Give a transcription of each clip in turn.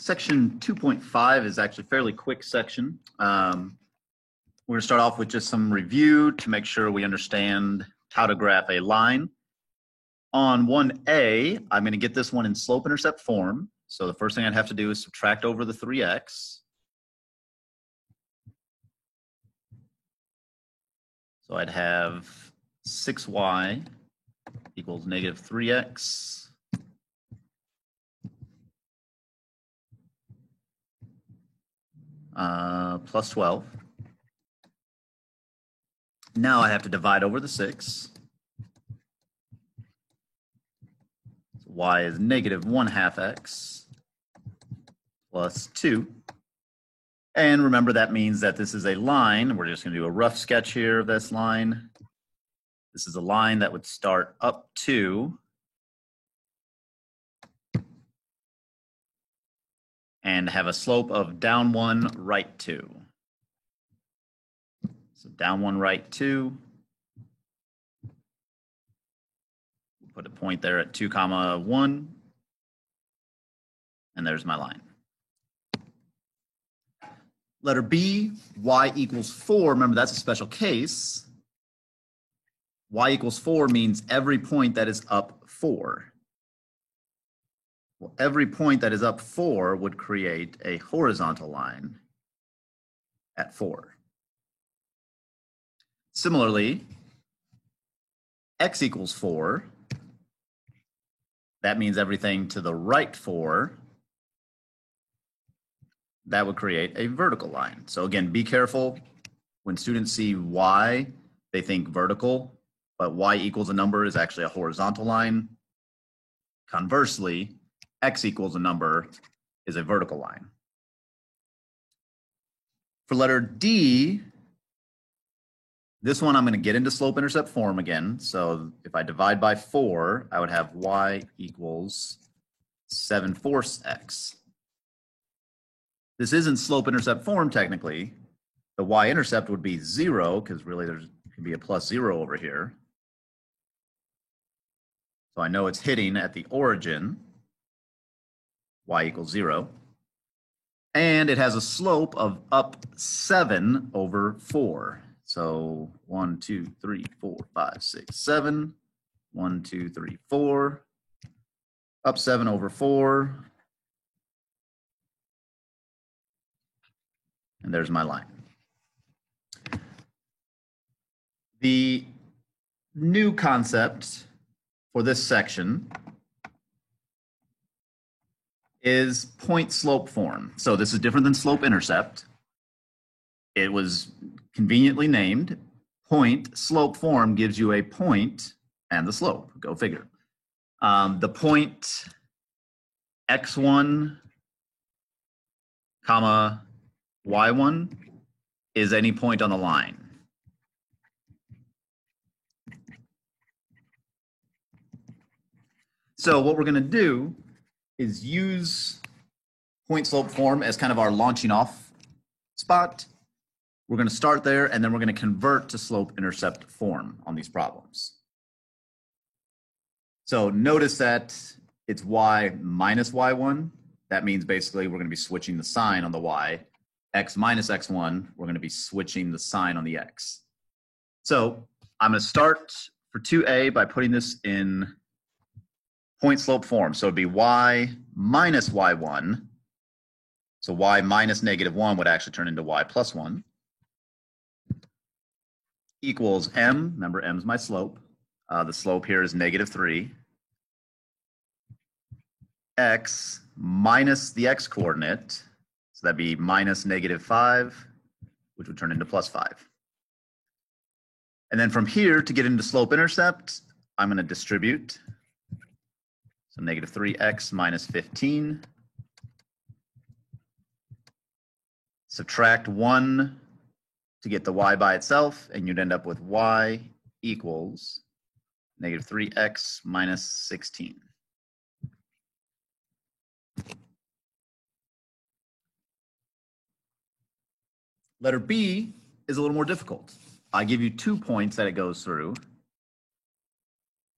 Section 2.5 is actually a fairly quick section. We're going to start off with just some review to make sure we understand how to graph a line. On 1A, I'm going to get this one in slope-intercept form. So the first thing I'd have to do is subtract over the 3x. So I'd have 6y equals negative 3x plus 12. Now I have to divide over the 6. So y is negative 1/2 x plus 2. And remember, that means that this is a line. We're just going to do a rough sketch here of this line. This is a line that would start up to and have a slope of down 1, right 2. So down 1, right 2. Put a point there at 2, 1. And there's my line. Letter B, y equals 4. Remember, that's a special case. Y equals 4 means every point that is up 4. Well, every point that is up 4 would create a horizontal line at 4. Similarly, x equals 4. That means everything to the right 4. That would create a vertical line. So again, be careful. When students see y, they think vertical, but y equals a number is actually a horizontal line. Conversely, x equals a number is a vertical line. For letter D, this one I'm going to get into slope-intercept form again. So if I divide by 4, I would have y equals 7/4 x. This isn't slope-intercept form technically. The y-intercept would be 0 because really there can be a plus 0 over here. So I know it's hitting at the origin, y equals 0. And it has a slope of up 7 over 4. So 1, 2, 3, 4, 5, 6, 7. 1, 2, 3, 4. Up 7 over 4. And there's my line. The new concept for this section is point slope form. So this is different than slope intercept. It was conveniently named. Point slope form gives you a point and the slope. Go figure. The point x1 comma y1 is any point on the line. So what we're going to do is use point slope form as kind of our launching off spot. We're going to start there, and then we're going to convert to slope intercept form on these problems. So notice that it's y minus y1. That means basically we're going to be switching the sign on the y. X minus x1, we're going to be switching the sign on the x. So I'm going to start for 2a by putting this in point slope form. So it'd be y minus y1. So y minus -1 would actually turn into y plus 1. Equals m. Remember, m's my slope. The slope here is -3. X minus the x coordinate. So that'd be minus -5, which would turn into plus 5. And then from here, to get into slope intercept, I'm going to distribute. So -3x minus 15. Subtract 1 to get the y by itself, and you'd end up with y equals -3x minus 16. Letter B is a little more difficult. I give you 2 points that it goes through.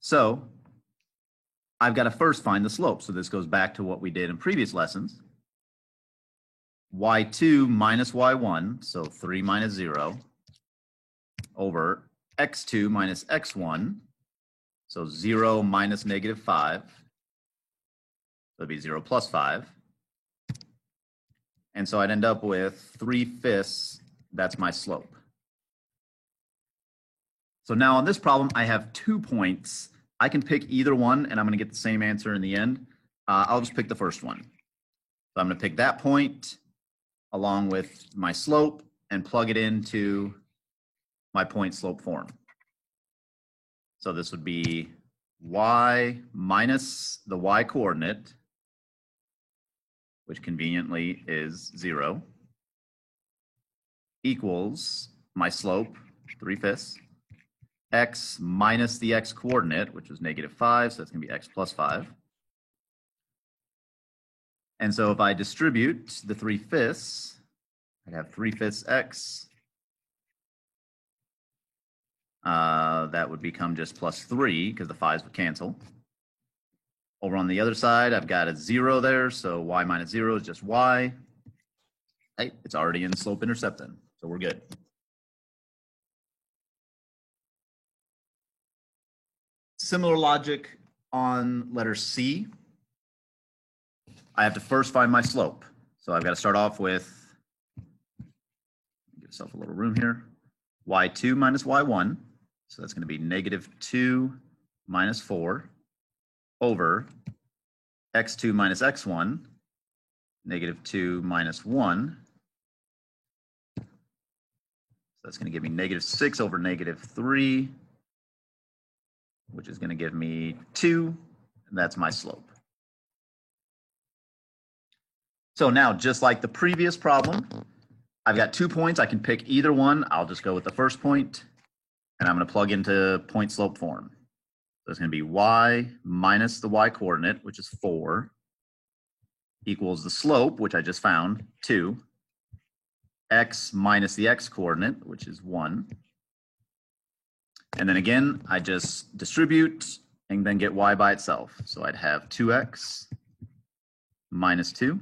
So I've got to first find the slope. So this goes back to what we did in previous lessons. y2 minus y1, so 3 minus 0, over x2 minus x1, so 0 minus negative 5, so it'd be 0 plus 5. And so I'd end up with 3/5, that's my slope. So now on this problem, I have 2 points. I can pick either one, and I'm going to get the same answer in the end. I'll just pick the first one. So I'm going to pick that point along with my slope and plug it into my point slope form. So this would be y minus the y coordinate, which conveniently is 0, equals my slope, 3/5, x minus the x coordinate, which was negative 5, so that's going to be x plus 5. And so if I distribute the 3/5, I'd have 3/5 x. That would become just plus 3 because the 5s would cancel. Over on the other side, I've got a 0 there, so y minus 0 is just y. Hey, it's already in slope-intercept then, so we're good. Similar logic on letter C. I have to first find my slope. So I've got to start off with, give myself a little room here, y2 minus y1. So that's going to be negative 2 minus 4 over x2 minus x1, negative 2 minus 1. So that's going to give me negative 6 over negative 3, which is going to give me 2, and that's my slope. So now, just like the previous problem, I've got 2 points. I can pick either one. I'll just go with the first point, and I'm going to plug into point slope form. So it's going to be y minus the y coordinate, which is 4, equals the slope, which I just found, 2, x minus the x coordinate, which is 1. And then again, I just distribute and then get y by itself. So I'd have 2x minus 2.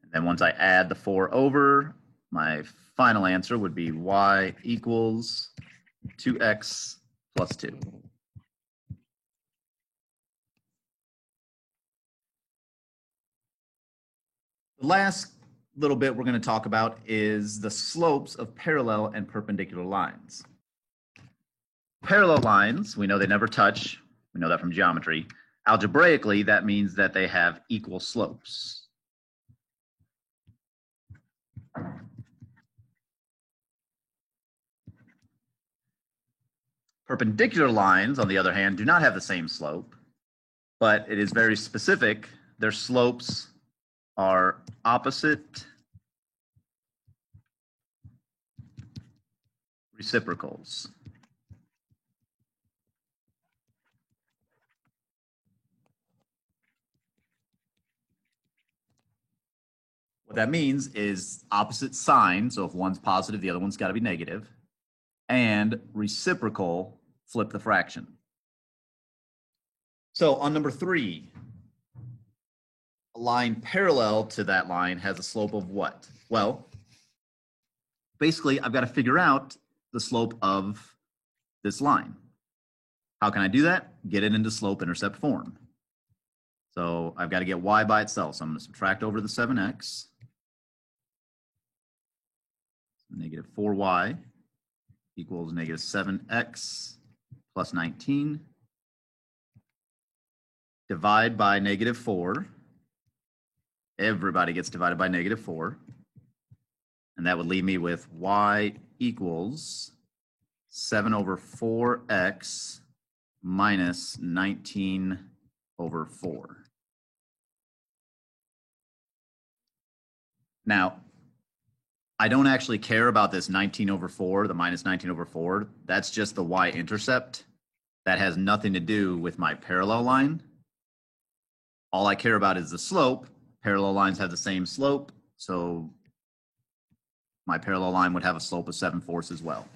And then once I add the 4 over, my final answer would be y equals 2x plus 2. The last little bit we're going to talk about is the slopes of parallel and perpendicular lines. Parallel lines, we know they never touch. We know that from geometry. Algebraically, that means that they have equal slopes. Perpendicular lines, on the other hand, do not have the same slope, but it is very specific. Their slopes are opposite reciprocals. What that means is opposite sign, so if one's positive, the other one's got to be negative, and reciprocal, flip the fraction. So on number 3, a line parallel to that line has a slope of what? Well, basically, I've got to figure out the slope of this line. How can I do that? Get it into slope-intercept form. So I've got to get y by itself. So I'm going to subtract over the 7x. Negative 4y equals negative 7x plus 19. Divide by negative 4. Everybody gets divided by negative 4. And that would leave me with y equals 7 over 4x minus 19 over 4. Now, I don't actually care about this 19 over 4, the minus 19 over 4. That's just the y-intercept. That has nothing to do with my parallel line. All I care about is the slope. Parallel lines have the same slope, so my parallel line would have a slope of 7/4 as well.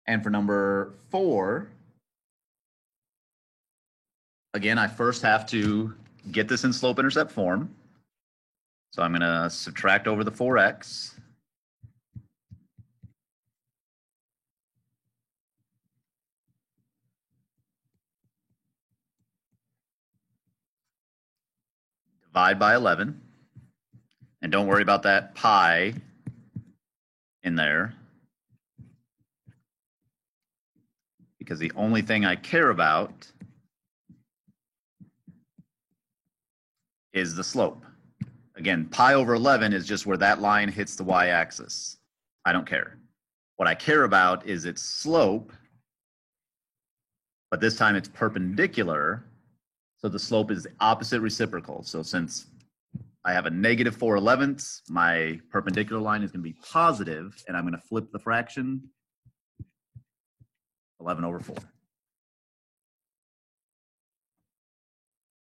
And for number 4, again, I first have to get this in slope-intercept form. So I'm going to subtract over the 4x. Divide by 11. And don't worry about that pi in there, because the only thing I care about is the slope. Again, pi over 11 is just where that line hits the y-axis. I don't care. What I care about is its slope, but this time it's perpendicular, so the slope is the opposite reciprocal. So since I have a negative 4/11, my perpendicular line is going to be positive, and I'm going to flip the fraction, 11 over 4.